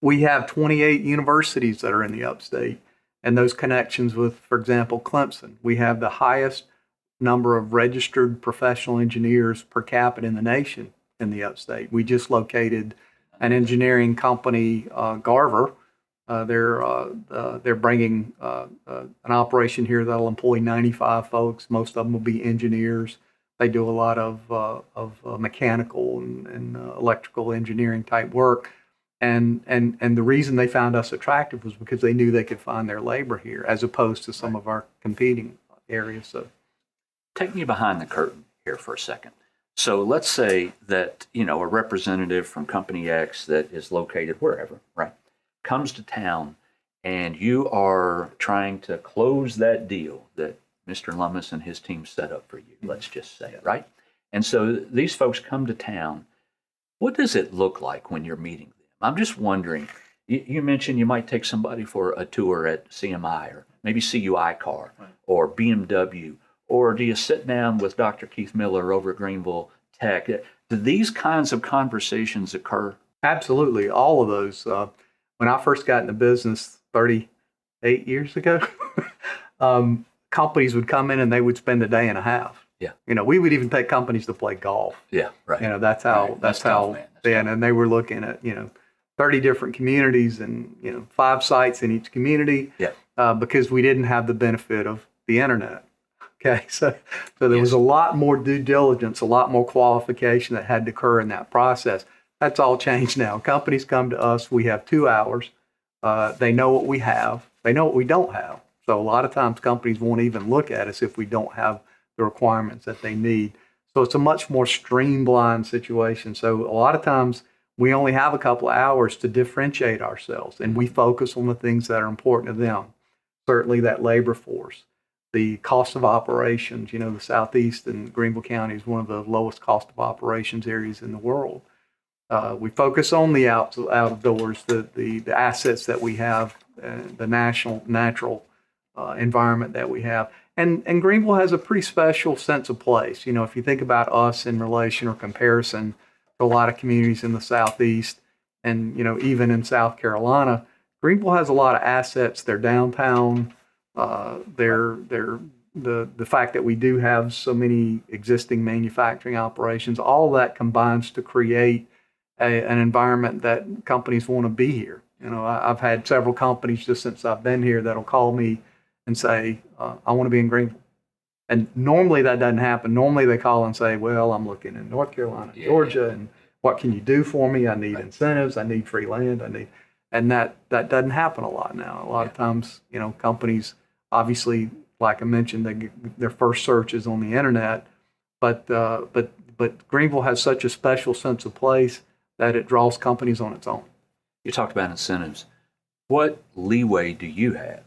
We have 28 universities that are in the upstate, and those connections with, for example, Clemson. We have the highest number of registered professional engineers per capita in the nation in the upstate. We just located an engineering company, Garver. They're bringing an operation here that'll employ 95 folks. Most of them will be engineers. They do a lot of mechanical and electrical engineering type work. And the reason they found us attractive was because they knew they could find their labor here, as opposed to some of our competing areas. So, take me behind the curtain here for a second. So let's say that a representative from Company X that is located wherever, right, comes to town, and you are trying to close that deal that Mr. Lummis and his team set up for you. Let's just say, right? And so these folks come to town. What does it look like when you're meeting them? I'm just wondering, you mentioned you might take somebody for a tour at CMI or maybe CUI car or BMW, or do you sit down with Dr. Keith Miller over at Greenville Tech? Do these kinds of conversations occur? Absolutely, all of those. When I first got into business 38 years ago, companies would come in and they would spend a day and a half. Yeah. We would even take companies to play golf. Yeah, right. That's how, and they were looking at, 30 different communities and, 5 sites in each community. Yeah. Because we didn't have the benefit of the internet. Okay. So there was a lot more due diligence, a lot more qualification that had to occur in that process. That's all changed now. Companies come to us, we have 2 hours. They know what we have. They know what we don't have. So a lot of times companies won't even look at us if we don't have the requirements that they need. So it's a much more streamlined situation. So a lot of times we only have a couple of hours to differentiate ourselves, and we focus on the things that are important to them. Certainly that labor force, the cost of operations. The Southeast and Greenville County is one of the lowest cost of operations areas in the world. We focus on the outdoors, the assets that we have, the natural environment that we have. And Greenville has a pretty special sense of place. If you think about us in relation or comparison to a lot of communities in the Southeast and, even in South Carolina, Greenville has a lot of assets. They're downtown. The fact that we do have so many existing manufacturing operations, all of that combines to create an environment that companies want to be here. I've had several companies just since I've been here that'll call me and say, I want to be in Greenville. And normally that doesn't happen. Normally they call and say, well, I'm looking in North Carolina, Georgia, and what can you do for me? I need incentives. I need free land. And that doesn't happen a lot now. A lot of times, companies, obviously, like I mentioned, their first search is on the internet, but Greenville has such a special sense of place that it draws companies on its own. You talked about incentives. What leeway do you have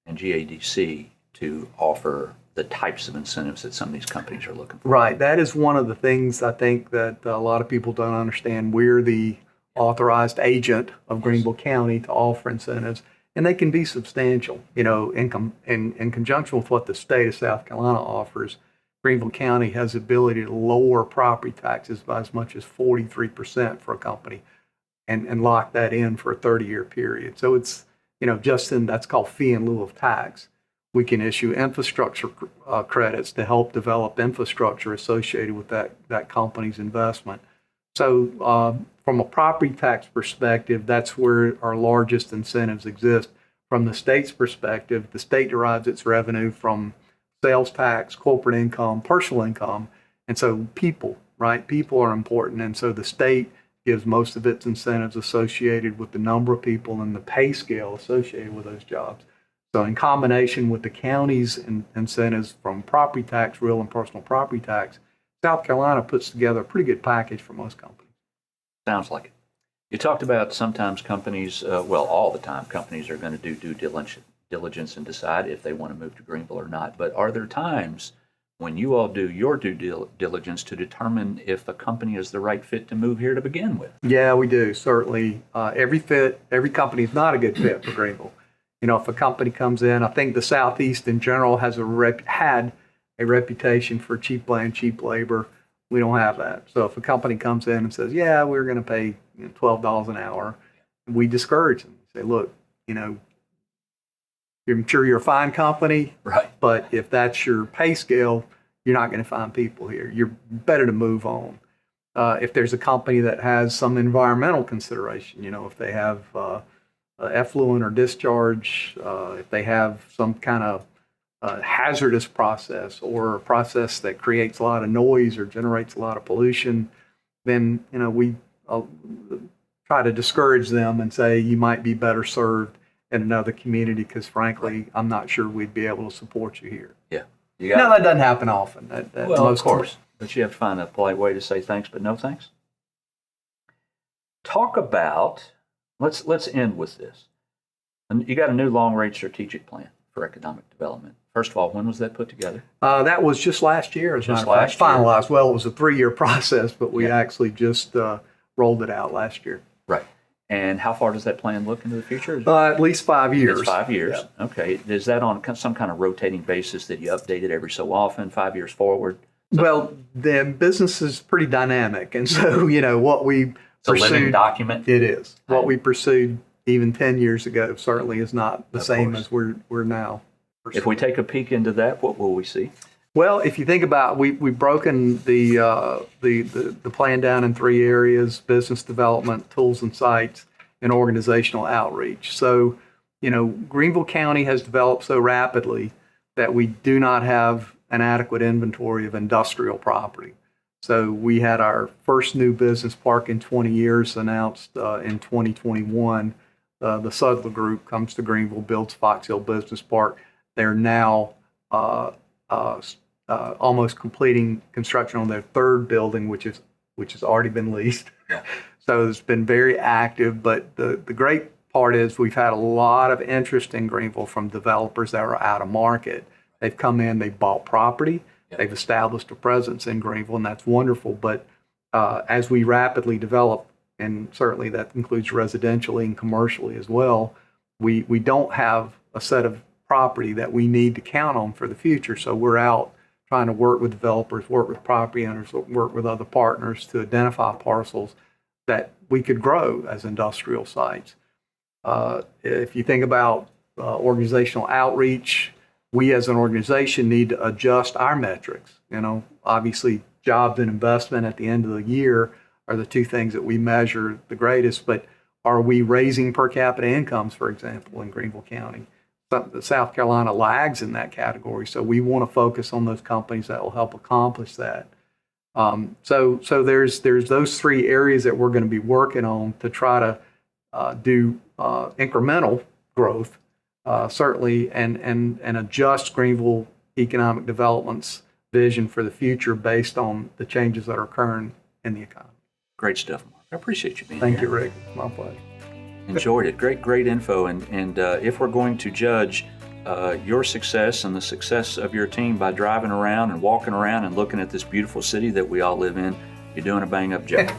in GADC to offer the types of incentives that some of these companies are looking for? Right. That is one of the things I think that a lot of people don't understand. We're the authorized agent of Greenville County to offer incentives, and they can be substantial. In conjunction with what the state of South Carolina offers, Greenville County has the ability to lower property taxes by as much as 43% for a company and lock that in for a 30-year period. So it's, that's called fee in lieu of tax. We can issue infrastructure credits to help develop infrastructure associated with that company's investment. So from a property tax perspective, that's where our largest incentives exist. From the state's perspective, the state derives its revenue from sales tax, corporate income, personal income. And so people, right? People are important. And so the state gives most of its incentives associated with the number of people and the pay scale associated with those jobs. So in combination with the county's incentives from property tax, real and personal property tax, South Carolina puts together a pretty good package for most companies. Sounds like it. You talked about sometimes companies, all the time, companies are going to do due diligence and decide if they want to move to Greenville or not. But are there times when you all do your due diligence to determine if a company is the right fit to move here to begin with? Yeah, we do, certainly. Every company is not a good fit for Greenville. You know, if a company comes in, I think the Southeast in general has had a reputation for cheap land, cheap labor. We don't have that. So if a company comes in and says, yeah, we're going to pay $12 an hour, we discourage them. Say, look, you know, I'm sure you're a fine company, right? But if that's your pay scale, you're not going to find people here. You're better to move on. If there's a company that has some environmental consideration, you know, if they have effluent or discharge, if they have some kind of hazardous process or a process that creates a lot of noise or generates a lot of pollution, then, you know, we try to discourage them and say you might be better served in another community because, frankly, I'm not sure we'd be able to support you here. Yeah. Now, that doesn't happen often. Of course. But you have to find a polite way to say thanks, but no thanks. Talk about, let's end with this. And you got a new long-range strategic plan for economic development. First of all, when was that put together? That was just last year. Just last year. Finalized. Well, it was a 3-year process, but we actually just rolled it out last year. Right. And how far does that plan look into the future? At least 5 years. It's 5 years. Yeah. Okay. Is that on some kind of rotating basis that you update it every so often, 5 years forward? Well, the business is pretty dynamic. And so, you know, what we pursued. It's a living document? It is. What we pursued even 10 years ago certainly is not the same as we're now pursuing. If we take a peek into that, what will we see? Well, if you think about, we've broken the plan down in 3 areas: business development, tools and sites, and organizational outreach. So, you know, Greenville County has developed so rapidly that we do not have an adequate inventory of industrial property. So we had our first new business park in 20 years announced in 2021. The Sudler Group comes to Greenville, builds Fox Hill Business Park. They're now almost completing construction on their third building, which has already been leased. Yeah. So it's been very active. But the great part is we've had a lot of interest in Greenville from developers that are out of market. They've come in, they've bought property, they've established a presence in Greenville, and that's wonderful. But as we rapidly develop, and certainly that includes residentially and commercially as well, we don't have a set of property that we need to count on for the future. So we're out trying to work with developers, work with property owners, work with other partners to identify parcels that we could grow as industrial sites. If you think about organizational outreach, we as an organization need to adjust our metrics. You know, obviously jobs and investment at the end of the year are the two things that we measure the greatest, but are we raising per capita incomes, for example, in Greenville County? South Carolina lags in that category, so we want to focus on those companies that will help accomplish that. So there's those 3 areas that we're going to be working on to try to do incremental growth, certainly, and adjust Greenville Economic Development's vision for the future based on the changes that are occurring in the economy. Great stuff, Mark. I appreciate you being here. Thank you, Rick. It's my pleasure. Enjoyed it. Great info. And if we're going to judge your success and the success of your team by driving around and walking around and looking at this beautiful city that we all live in, you're doing a bang-up job.